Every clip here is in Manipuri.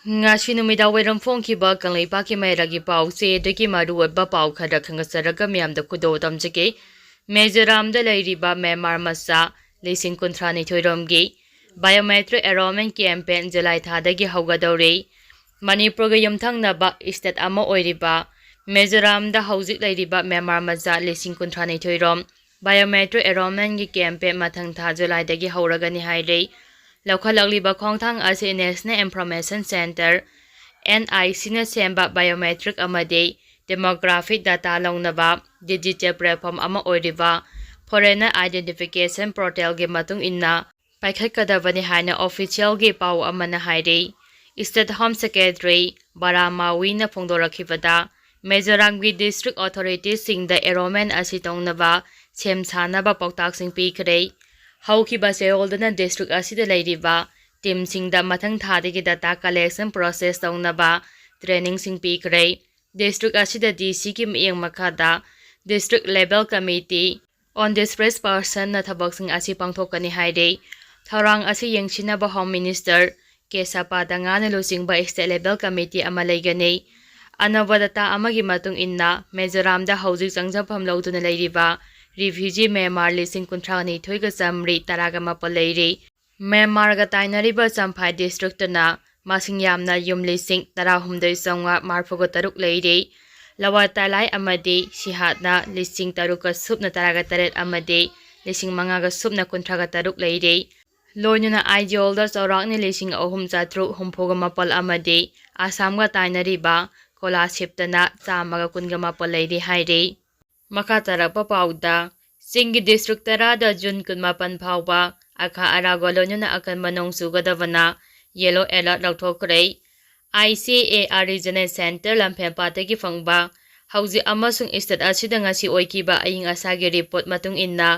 Ngasi numidawiram phongkiba kanglaipa ki mairagi pause deki maruwa pau khada khangasaraga miyamda kudo tamjake Mizoramda lairiba Myanmar masa lising kuntrani thoiromgi biometric enrollment campaign July thadagi haugadore Manipur ga yumthangnaba state ama oiriba Mizoramda hauzik lairiba Myanmar masa lising kuntrani thoirom biometric enrollment gi campaign mathang tha July dagi hauragani haire Laukhalakliba khongthang ase National Information Center NIC na semba biometric amade demographic data launaba digital platform ama oiriba foreigner identification portal ge matung inna paikhatkadabani haina official ge pau amana haire State Home Secretary Baramawi na phongdorakhibada Mizoram gi district authorities singda enrollment asitongnaba semsanaba pautak sing pikre Haukiba seoldana district asida lairiba team singda mathang thadagi data collection process taunaba training sing pikre district asida DC ki miyang makada district level committee on displaced person na thabak sing asi pangthokani haire tharang asi yengsinaba home minister Kesapa danga na lusingba state level committee ama laigani anaba data amagi matung inna Mizoramda hauzik changjapam lauduna lairiba Refugee Myanmar lising kuntrani thoiga samri taraga mapalairi Myanmar ga tainariba Champhai district na masing yamna yum lising tarahumdai songa marfuga taruk leiri lawa talai amadi sihatna lising taruka subna taraga taret amadi lising mangaga subna kuntraga taruk leiri loinuna ideal da sorakni lising ahum chatru humfoga mapal amadi Assam ga tainariba scholarship tana chamaga kunga mapal leiri hairi Makatarapa pauda Singi district tarada June kunmapan phawba akha aragolonuna akan manong sugadavana yellow alert lauthokre ICAR regional center lamphempa tagi phangba hauji amasung state asida ngasi oikiba aying asagi report matung inna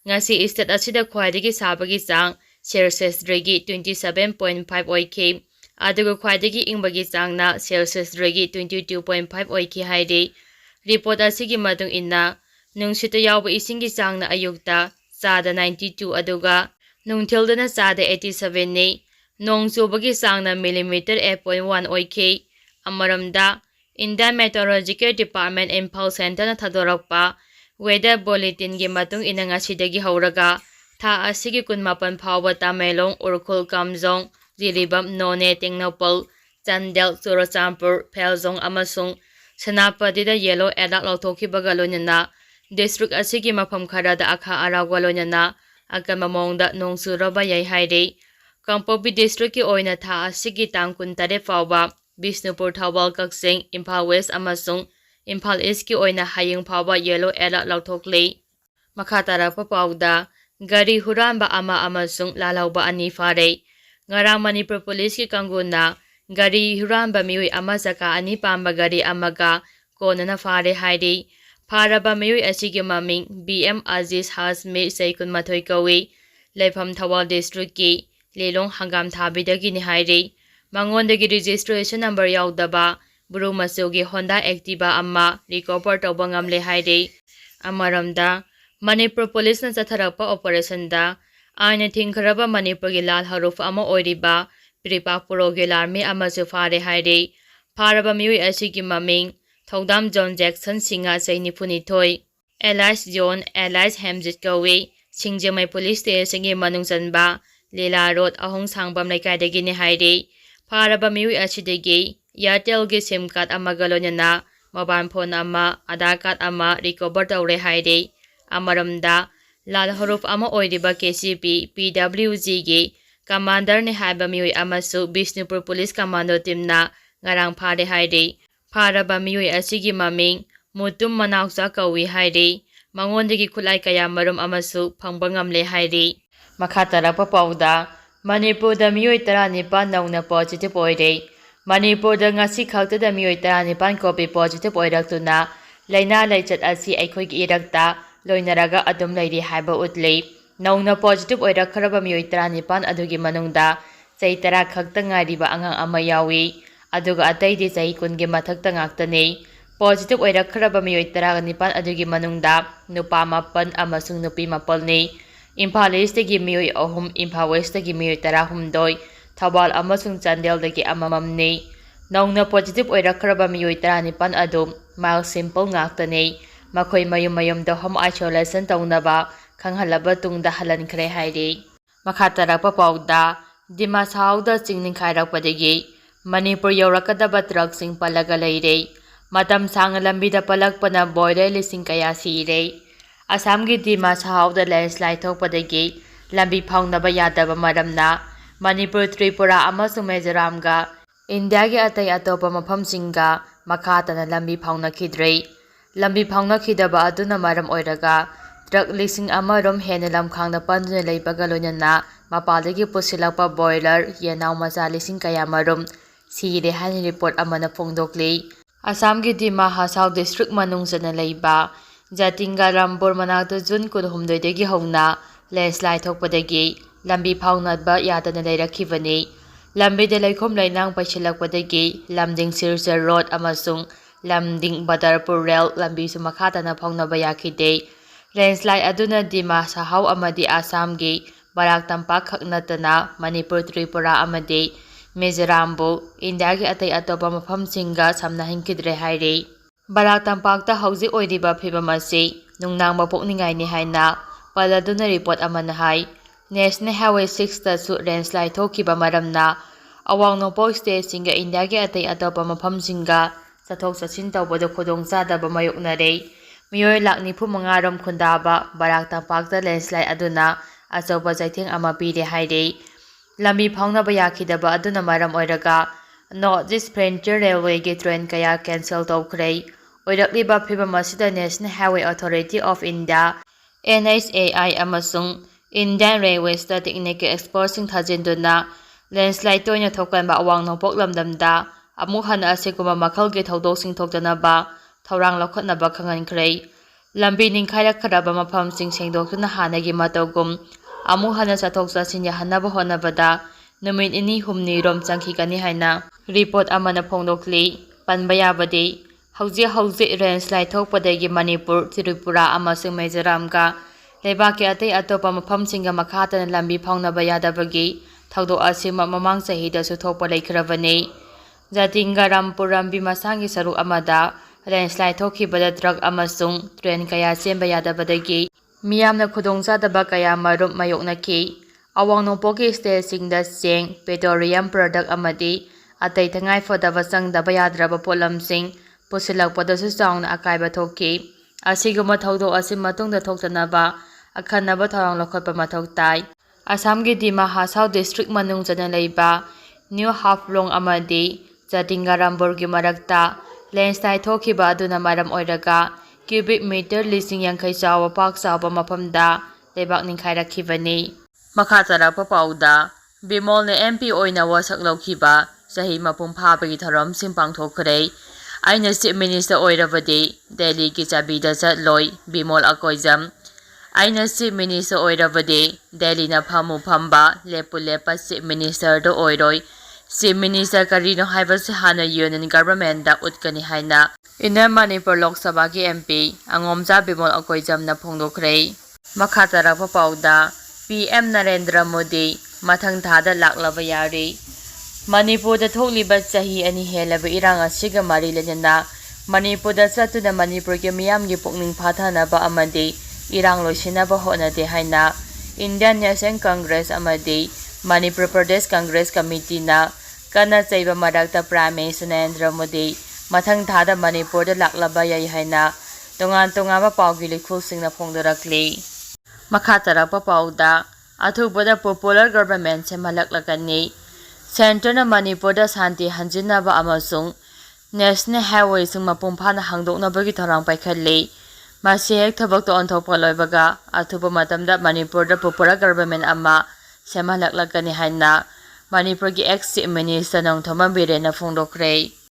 ngasi state asida khwaidagi sabagi chang Celsius degree 27.5 oik adugo khwaidagi ingbagi changna Celsius degree 22.5 oik haide Report asigi matung inna nungsita yawba isingi changna ayukta chada 92 aduga nungthildana chada 87 ni nongchubagi changna millimeter 8.1 oik amaramda Indian Meteorological Department Impal Center na thadorakpa weather bulletin gi matung ina ngasidagi hauraga tha asigi kunmapan phawba Tamelong Urkhul Kamjong Jiribam None Tengnapal Chandel Churachampur Phelzong amasung Sanapadida yellow alert lauthokibaga loinana district asigi mafam kharada akha aragwa loinana akamamongda nongsuraba yai haire Kangpopi district ki oina tha asigi tang 13 phawba Bisnupur Thawal Kaksing Imphal West amasung Imphal East ki oina haying phawba yellow alert lauthokle makhatara papauda gari huranba ama amasung lalauba ani fare ngarang Manipur police ki kanguna Gari huranba miwi ama saka ani pamba gari amaga konana fare haide faraba miwi asigi maming BM Aziz Hasmi Saikun Mathoi kawi Lepham Thawal district ki lelong hangam thabidagi ni haide mangondagi registration number yaudaba buru masugi Honda Activa amma recover tawba ngamle haide amaramda Manipur police na chatharapa operation da aina thingkharaba Manipur gi lal haruf ama oiriba Pripak Puroge Larmi amasu fare haide Paraba miwi asigi maming Thodam John Jackson Singa Saini Punithoi Elias John Elias Hamjit Kawi Singjamai Police Station gi manung chanba Lila Road ahong sangbam laikadagi ni haide Paraba miwi asidagi Airtel gi SIM card amagalonana mobile phone ama Aadhaar card ama recover tawre haide amaramda lal haruf ama oiriba KCP PWG gi Commander ni haiba miwi amasu Bisnupur Police Commando team na ngarang phare haide pharaba miwi asigi maming mutum manausa kawi haide mangondagi khulai kaya marum amasu phangba ngamle haide makhatara papauda Manipur da miwi 19 nauna positive oire Manipur da ngasi khakta da miwi 19 covid positive oiraktuna laina laichat asi aikhoigi irakta loinaraga adum lairi haiba utlei Nauna positive oirakharaba mioi 19 adugi manungda chai 10 khakta ngariba angang ama yawi aduga ataidi chai 10 gi mathakta ngaktane positive oirakharaba mioi 19 adugi manungda nupa 9 amasung nupi 9 ne Imphal East gi mioi ahum Imphal West gi mioi 13 Thoubal ꯑꯃꯁꯨꯡ ꯆꯥꯟꯗꯦꯜꯗꯒꯤ ꯑꯃꯃꯝꯅꯤ꯫ ꯅꯧꯅ ꯄꯣꯖꯤꯇꯤꯚ ꯑꯣꯏꯔꯛꯈ꯭ꯔꯕ ꯃꯤꯑꯣꯏ 19 ꯑꯗꯨ ꯃꯥꯏꯜ ꯁꯤꯝꯄꯜ ꯉꯥꯛꯇꯅꯤ꯫ ꯃꯈꯣꯏ ꯃꯌꯨꯝ ꯃꯌꯨꯝꯗ ꯍꯣꯝ ꯑꯥꯏꯁꯣꯂꯦꯁꯟ ꯇꯧꯅꯕ ꯈꯪꯍꯜꯂꯕ ꯇꯨꯡꯗ ꯍꯜꯍꯟꯈ꯭ꯔꯦ ꯍꯥꯏꯔꯤ꯫ ꯃꯈꯥ ꯇꯥꯔꯛꯄ ꯄꯥꯎꯗ ꯗꯤꯃꯥ ꯍꯥꯁꯥꯎꯗ ꯆꯤꯡ ꯅꯤꯡꯈꯥꯏꯔꯛꯄꯗꯒꯤ ꯃꯅꯤꯄꯨꯔ ꯌꯧꯔꯛꯀꯗꯕ ꯇ꯭ꯔꯛꯁꯤꯡ ꯄꯜꯂꯒ ꯂꯩꯔꯦ꯫ ꯃꯇꯝ ꯁꯥꯡꯅ ꯂꯝꯕꯤꯗ ꯄꯜꯂꯛꯄꯅ ꯕꯣꯏꯂꯔ ꯂꯤꯁꯤꯡ ꯀꯌꯥ ꯁꯤꯔꯦ꯫ ꯑꯁꯥꯝꯒꯤ ꯗꯤꯃꯥ ꯍꯥꯁꯥꯎꯗ ꯂꯦꯟꯁ꯭ꯂꯥꯏꯗ ꯊꯣꯛꯄꯗꯒꯤ ꯂꯝꯕꯤ ꯐꯥꯎꯅꯕ ꯌꯥꯗꯕ ꯃꯔꯝꯅ ꯃꯅꯤꯄꯨꯔ, ꯇ꯭ꯔꯤꯄꯨꯔꯥ ꯑꯃꯁꯨꯡ ꯃꯤꯖꯣꯔꯥꯝꯒ ꯏꯟꯗꯤꯌꯥꯒꯤ ꯑꯇꯩ ꯑꯇꯣꯞꯄ ꯃꯐꯝꯁꯤꯡꯒ ꯃꯈꯥ ꯇꯥꯅ ꯂꯝꯕꯤ ꯐꯥꯎꯅꯈꯤꯗ꯭ꯔꯦ꯫ ꯂꯝꯕꯤ ꯐꯥꯎꯅꯈꯤꯗꯕ ꯑꯗꯨꯅ ꯃꯔꯝ ꯑꯣꯏꯔꯒ ꯇ꯭ꯔꯛ 1,000 ꯔꯣꯝ ꯍꯦꯟꯅ ꯂꯝꯈꯥꯡꯗ ꯄꯟꯗꯨꯅ ꯂꯩꯕꯒ ꯂꯣꯏꯅꯅ ꯃꯄꯥꯟꯗꯒꯤ ꯄꯨꯁꯤꯜꯂꯛꯄ ꯕꯣꯏꯂꯔ, ꯌꯦꯅꯥꯎ ꯃꯆꯥ ꯂꯤꯁꯤꯡ ꯀꯌꯥꯃꯔꯨꯝ ꯁꯤꯔꯦ ꯍꯥꯏꯅ ꯔꯤꯄꯣꯔꯠ ꯑꯃꯅ ꯐꯣꯡꯗꯣꯛꯂꯤ꯫ ꯑꯁꯥꯝꯒꯤ ꯗꯤꯃꯥ ꯍꯥꯁꯥꯎ ꯗꯤꯁꯇ꯭ꯔꯤꯛ ꯃꯅꯨꯡꯆꯟꯅ ꯂꯩꯕ ꯖꯥꯇꯤꯡꯒꯥꯔꯥꯝꯄꯨꯔ ꯃꯅꯥꯛꯇ ꯖꯨꯟ 18ꯗꯒꯤ ꯍꯧꯅ ꯂꯦꯟꯁ꯭ꯂꯥꯏꯗ ꯊꯣꯛꯄꯗꯒꯤ ꯂꯝꯕꯤ ꯐꯥꯎꯅꯕ ꯌꯥꯗꯅ ꯂꯩꯔꯛꯈꯤꯕꯅꯤ꯫ ꯂꯝꯕꯤꯗ ꯂꯩꯈꯣꯝ ꯂꯩꯅꯥꯡ ꯄꯩꯁꯤꯜꯂꯛꯄꯗꯒꯤ ꯂꯝꯗꯤꯡ ꯁꯤꯜꯆꯔ ꯔꯣꯗ ꯑꯃꯁꯨꯡ ꯂꯝꯗꯤꯡ ꯕꯗꯔꯄꯨꯔ ꯔꯦꯜ ꯂꯝꯕꯤꯁꯨ ꯃꯈꯥ ꯇꯥꯅ ꯐꯥꯎꯅꯕ ꯌꯥꯈꯤꯗꯦ꯫ ꯂꯦꯟꯁ꯭ꯂꯥꯏꯗ ꯑꯗꯨꯅ ꯗꯤꯃꯥ ꯍꯥꯁꯥꯎ ꯑꯃꯗꯤ ꯑꯁꯥꯝꯒꯤ ꯕꯔꯥꯛ ꯇꯝꯄꯥꯛ ꯈꯛ ꯅꯠꯇꯅ ꯃꯅꯤꯄꯨꯔ, ꯇ꯭ꯔꯤꯄꯨꯔꯥ ꯑꯃꯗꯤ ꯃꯤꯖꯣꯔꯥꯝꯕꯨ ꯏꯟꯗꯤꯌꯥꯒꯤ ꯑꯇꯩ ꯑꯇꯣꯞꯄ ꯃꯐꯝꯁꯤꯡꯒ ꯁꯝꯅꯍꯟꯈꯤꯗ꯭ꯔꯦ ꯍꯥꯏꯔꯤ꯫ ꯕꯔꯥꯛ ꯇꯝꯄꯥꯛꯇ ꯍꯧꯖꯤꯛ ꯑꯣꯏꯔꯤꯕ ꯐꯤꯚꯝ ꯑꯁꯤ ꯅꯨꯡꯅꯥꯡꯕ ꯄꯣꯛꯅꯤꯡꯉꯥꯏꯅꯤ ꯍꯥꯏꯅ ꯄꯜꯂꯗꯨꯅ ꯔꯤꯄꯣꯔꯠ ꯑꯃꯅ ꯍꯥꯏ꯫ ꯅꯦꯁꯅꯦꯜ ꯍꯥꯏꯋꯦ 6ꯇꯁꯨ ꯂꯦꯟꯁ꯭ꯂꯥꯏꯗ ꯊꯣꯛꯈꯤꯕ ꯃꯔꯝꯅ ꯑꯋꯥꯡ ꯅꯣꯡꯄꯣꯛ ꯁ꯭ꯇꯦꯠꯁꯤꯡꯒ ꯏꯟꯗꯤꯌꯥꯒꯤ ꯑꯇꯩ ꯑꯇꯣꯞꯄ ꯃꯐꯝꯁꯤꯡꯒ ꯆꯠꯊꯣꯛ-ꯆꯠꯁꯤꯟ ꯇꯧꯕꯗ ꯈꯨꯗꯣꯡꯆꯥꯗꯕ ꯃꯥꯌꯣꯛꯅꯔꯦ꯫ ꯃꯤꯑꯣꯏ ꯂꯥꯈ 95 ꯔꯣꯝ ꯈꯨꯟꯗꯥꯕ ꯕꯔꯥꯛ ꯇꯝꯄꯥꯛꯇ ꯂꯦꯟꯁ꯭ꯂꯥꯏꯗ ꯑꯗꯨꯅ ꯑꯆꯧꯕ ꯆꯩꯊꯦꯡ ꯑꯃ ꯄꯤꯔꯦ ꯍꯥꯏꯔꯤ꯫ ꯂꯝꯕꯤ ꯐꯥꯎꯅꯕ ꯌꯥꯈꯤꯗꯕ ꯑꯗꯨꯅ ꯃꯔꯝ ꯑꯣꯏꯔꯒ ꯅꯣꯔꯊ ꯏꯁꯠ ꯐ꯭ꯔꯟꯇꯤꯌꯔ ꯔꯦꯜꯋꯦꯒꯤ ꯇ꯭ꯔꯦꯟ ꯀꯌꯥ ꯀꯦꯟꯁꯦꯜ ꯇꯧꯈ꯭ꯔꯦ꯫ ꯑꯣꯏꯔꯛꯂꯤꯕ ꯐꯤꯚꯝ ꯑꯁꯤꯗ national highway authority of India (NHAI) ꯑꯃꯁꯨꯡ ꯏꯟꯗꯤꯌꯟ ꯔꯦꯜꯋꯦꯁꯇ ꯇꯦꯛꯅꯤꯀꯦꯜ ꯑꯦꯛꯁꯄꯔꯠꯁꯤꯡ ꯊꯥꯖꯤꯟꯗꯨꯅ ꯂꯦꯟꯁ꯭ꯂꯥꯏꯗ ꯇꯣꯏꯅ ꯊꯣꯛꯀꯟꯕ ꯑꯋꯥꯡ ꯅꯣꯡꯄꯣꯛ ꯂꯝꯗꯝꯗ ꯑꯃꯨꯛ ꯍꯟꯅ ꯑꯁꯤꯒꯨꯝꯕ ꯃꯈꯜꯒꯤ ꯊꯧꯗꯣꯛꯁꯤꯡ ꯊꯣꯛꯇꯅꯕ ꯊꯧꯔꯥꯡ ꯂꯧꯈꯠꯅꯕ ꯈꯪꯍꯟꯈ꯭ꯔꯦ꯫ ꯂꯝꯕꯤ ꯅꯤꯡꯈꯥꯏꯔꯛꯈ꯭ꯔꯕ ꯃꯐꯝꯁꯤꯡ ꯁꯦꯡꯗꯣꯛꯇꯨꯅ ꯍꯥꯟꯅꯒꯤ ꯃꯇꯧꯒꯨꯝ ꯑꯃꯨꯛ ꯍꯟꯅ ꯆꯠꯊꯣꯛ-ꯆꯠꯁꯤꯟ ꯌꯥꯍꯟꯅꯕ ꯍꯣꯠꯅꯕꯗ ꯅꯨꯃꯤꯠ 2-3 ꯔꯣꯝ ꯆꯪꯈꯤꯒꯅꯤ ꯍꯥꯏꯅ ꯔꯤꯄꯣꯔꯠ ꯑꯃꯅ ꯐꯣꯡꯗꯣꯛꯂꯤ꯫ ꯄꯟꯕ ꯌꯥꯕꯗꯤ ꯍꯧꯖꯤꯛ ꯂꯦꯟꯁ꯭ꯂꯥꯏꯗ ꯊꯣꯛꯄꯗꯒꯤ ꯃꯅꯤꯄꯨꯔ, ꯇ꯭ꯔꯤꯄꯨꯔꯥ ꯑꯃꯁꯨꯡ ꯃꯤꯖꯣꯔꯥꯝꯒ ꯂꯩꯕꯥꯛꯀꯤ ꯑꯇꯩ ꯑꯇꯣꯞꯄ ꯃꯐꯝꯁꯤꯡꯒ ꯃꯈꯥ ꯇꯥꯅ ꯂꯝꯕꯤ ꯐꯥꯎꯅꯕ ꯌꯥꯗꯕꯒꯤ ꯊꯧꯗꯣꯛ ꯑꯁꯤꯃꯛ ꯃꯃꯥꯡ ꯆꯍꯤꯗꯁꯨ ꯊꯣꯛꯄ ꯂꯩꯈ꯭ꯔꯕꯅꯤ꯫ ꯖꯥꯇꯤꯡꯒꯥꯔꯥꯝꯄꯨꯔ ꯂꯝꯕꯤ ꯃꯁꯥꯒꯤ ꯁꯔꯨꯛ ꯑꯃꯗ ꯂꯦꯟꯁ꯭ꯂꯥꯏꯗ ꯊꯣꯛꯈꯤꯕꯗ ꯇ꯭ꯔꯛ ꯑꯃꯁꯨꯡ ꯇ꯭ꯔꯦꯟ ꯀꯌꯥ ꯆꯦꯟꯕ ꯌꯥꯗꯕꯗꯒꯤ ꯃꯤꯌꯥꯝꯅ ꯈꯨꯗꯣꯡꯆꯥꯗꯕ ꯀꯌꯥꯃꯔꯨꯝ ꯃꯥꯌꯣꯛꯅꯈꯤ꯫ ꯑꯋꯥꯡ ꯅꯣꯡꯄꯣꯛꯀꯤ ꯁ꯭ꯇꯦꯠꯁꯤꯡꯗ ꯆꯦꯡ, ꯄꯦꯇ꯭ꯔꯣꯂꯤꯌꯝ ꯄ꯭ꯔꯗꯛ ꯑꯃꯗꯤ ꯑꯇꯩ ꯇꯉꯥꯏꯐꯗꯕ ꯆꯪꯗꯕ ꯌꯥꯗ꯭ꯔꯕ ꯄꯣꯠꯂꯝꯁꯤꯡ ꯄꯨꯁꯤꯜꯂꯛꯄꯗꯁꯨ ꯆꯥꯎꯅ ꯑꯀꯥꯏꯕ ꯊꯣꯛꯈꯤ꯫ ꯑꯁꯤꯒꯨꯝꯕ ꯊꯧꯗꯣꯛ ꯑꯁꯤ ꯃꯇꯨꯡꯗ ꯊꯣꯛꯇꯅꯕ ꯑꯈꯟꯅꯕ ꯊꯧꯔꯥꯡ ꯂꯧꯈꯠꯄ ꯃꯊꯧ ꯇꯥꯏ꯫ ꯑꯁꯥꯝꯒꯤ ꯗꯤꯃꯥ ꯍꯥꯁꯥꯎ ꯗꯤꯁꯇ꯭ꯔꯤꯛ ꯃꯅꯨꯡꯆꯟꯅ ꯂꯩꯕ ꯅ꯭ꯌꯨ ꯍꯥꯐꯂꯣꯡ ꯑꯃꯗꯤ ꯖꯥꯇꯤꯡꯒꯥꯔꯥꯝꯄꯨꯔꯒꯤ ꯃꯔꯛꯇ ꯂꯦꯟꯁ꯭ꯂꯥꯏꯗ ꯊꯣꯛꯈꯤꯕ ꯑꯗꯨꯅ ꯃꯔꯝ ꯑꯣꯏꯔꯒ ꯀ꯭ꯌꯨꯕꯤꯛ ꯃꯤꯇꯔ 50,000 ꯆꯥꯎꯕ ꯄꯥꯛ ꯆꯥꯎꯕ ꯃꯐꯝꯗ ꯂꯩꯕꯥꯛ ꯅꯤꯡꯈꯥꯏꯔꯛꯈꯤꯕꯅꯤ꯫ ꯃꯈꯥ ꯇꯥꯔꯛꯄ ꯄꯥꯎꯗ ꯕꯤꯃꯣꯜꯅ MP ꯑꯣꯏꯅ ꯋꯥꯁꯛ ꯂꯧꯈꯤꯕ ꯆꯍꯤ ꯃꯄꯨꯡ ꯐꯥꯕꯒꯤ ꯊꯧꯔꯝꯁꯤꯡ ꯄꯥꯡꯊꯣꯛꯈ꯭ꯔꯦ꯫ ꯑꯩꯅ ꯆꯤꯐ ꯃꯤꯅꯤꯁꯇꯔ ꯑꯣꯏꯔꯕꯗꯤ ꯗꯦꯜꯂꯤꯒꯤ ꯆꯥꯕꯤꯗ ꯆꯠꯂꯣꯏ ꯕꯤꯃꯣꯜ ꯑꯀꯣꯏꯖꯝ꯫ ꯑꯩꯅ ꯆꯤꯐ ꯃꯤꯅꯤꯁꯇꯔ ꯑꯣꯏꯔꯕꯗꯤ ꯗꯦꯜꯂꯤꯅ ꯐꯝꯃꯨ ꯐꯝꯕ, ꯂꯦꯞꯄꯨ ꯂꯦꯞꯄ ꯆꯤꯐ ꯃꯤꯅꯤꯁꯇꯔꯗꯣ ꯑꯣꯏꯔꯣꯏ꯫ ꯆꯤꯐ ꯃꯤꯅꯤꯁꯇꯔ ꯀꯔꯤꯅꯣ ꯍꯥꯏꯕꯁꯤ ꯍꯥꯟꯅ ꯌꯨꯅꯤꯌꯟ ꯒꯚꯔꯟꯃꯦꯟꯠꯗ ꯎꯠꯀꯅꯤ ꯍꯥꯏꯅ ꯏꯟꯅꯔ ꯃꯅꯤꯄꯨꯔ ꯂꯣꯛ ꯁꯚꯥꯒꯤ MP ꯑꯉꯣꯝꯆꯥ ꯕꯤꯃꯣꯜ ꯑꯀꯣꯏꯖꯝꯅ ꯐꯣꯡꯗꯣꯛꯈ꯭ꯔꯦ꯫ ꯃꯈꯥ ꯇꯥꯔꯛꯄ ꯄꯥꯎꯗ PM ꯅꯔꯦꯟꯗ꯭ꯔ ꯃꯣꯗꯤ ꯃꯊꯪ ꯊꯥꯗ ꯂꯥꯛꯂꯕ ꯌꯥꯔꯤ꯫ ꯃꯅꯤꯄꯨꯔꯗ ꯊꯣꯛꯂꯤꯕ ꯆꯍꯤ 2 ꯍꯦꯜꯂꯕ ꯏꯔꯥꯡ ꯑꯁꯤꯒ ꯃꯔꯤ ꯂꯩꯅꯅ ꯃꯅꯤꯄꯨꯔꯗ ꯆꯠꯇꯨꯅ ꯃꯅꯤꯄꯨꯔꯒꯤ ꯃꯤꯌꯥꯝꯒꯤ ꯄꯨꯛꯅꯤꯡ ꯐꯥꯊꯅꯕ ꯑꯃꯗꯤ ꯏꯔꯥꯡ ꯂꯣꯏꯁꯤꯟꯅꯕ ꯍꯣꯠꯅꯗꯦ ꯍꯥꯏꯅ ꯏꯟꯗꯤꯌꯟ ꯅꯦꯁꯅꯦꯜ ꯀꯪꯒ꯭ꯔꯦꯁ ꯑꯃꯗꯤ ꯃꯅꯤꯄꯨꯔ ꯄ꯭ꯔꯗꯦꯁ ꯀꯪꯒ꯭ꯔꯦꯁ ꯀꯃꯤꯇꯤꯅ ꯀꯟꯅ ꯆꯩꯕ ꯃꯔꯛꯇ ꯄ꯭ꯔꯥꯏꯝ ꯃꯤꯅꯤꯁꯇꯔ ꯅꯔꯦꯟꯗ꯭ꯔ ꯃꯣꯗꯤ ꯃꯊꯪ ꯊꯥꯗ ꯃꯅꯤꯄꯨꯔꯗ ꯂꯥꯛꯂꯕ ꯌꯥꯏ ꯍꯥꯏꯅ ꯇꯣꯉꯥꯟ-ꯇꯣꯉꯥꯟꯕ ꯄꯥꯎꯒꯤ ꯂꯤꯈꯨꯜꯁꯤꯡꯅ ꯐꯣꯡꯗꯣꯔꯛꯂꯤ꯫ ꯃꯈꯥ ꯇꯥꯔꯛꯄ ꯄꯥꯎꯗ ꯑꯊꯨꯕꯗ ꯄꯣꯄꯨꯂꯔ ꯒꯚꯔꯟꯃꯦꯟꯠ ꯁꯦꯝꯍꯠꯂꯛꯂꯒꯅꯤ꯫ ꯁꯦꯟꯇꯔꯅ ꯃꯅꯤꯄꯨꯔꯗ ꯁꯥꯟꯇꯤ ꯍꯟꯖꯤꯟꯅꯕ ꯑꯃꯁꯨꯡ ꯅꯦꯁꯅꯦꯜ ꯍꯥꯏꯋꯦꯁꯤꯡ ꯃꯄꯨꯡ ꯐꯥꯅ ꯍꯥꯡꯗꯣꯛꯅꯕꯒꯤ ꯊꯧꯔꯥꯡ ꯄꯥꯏꯈꯠꯂꯤ꯫ ꯃꯁꯤ ꯍꯦꯛ ꯊꯕꯛꯇ ꯑꯣꯟꯊꯣꯛꯄ ꯂꯣꯏꯕꯒ ꯑꯊꯨꯕ ꯃꯇꯝꯗ ꯃꯅꯤꯄꯨꯔꯗ ꯄꯣꯄꯨꯂꯔ ꯒꯚꯔꯟꯃꯦꯟꯠ ꯑꯃ ꯁꯦꯝꯍꯠꯂꯛꯂꯒꯅꯤ ꯍꯥꯏꯅ ꯃꯅꯤꯄꯨꯔꯒꯤ ꯑꯦꯛꯁ ꯆꯤꯐ ꯃꯤꯅꯤꯁꯇꯔ ꯅꯣꯡꯊꯣꯝꯕꯝ ꯕꯤꯔꯦꯟꯅ ꯐꯣꯡꯗꯣꯛꯈ꯭ꯔꯦ꯫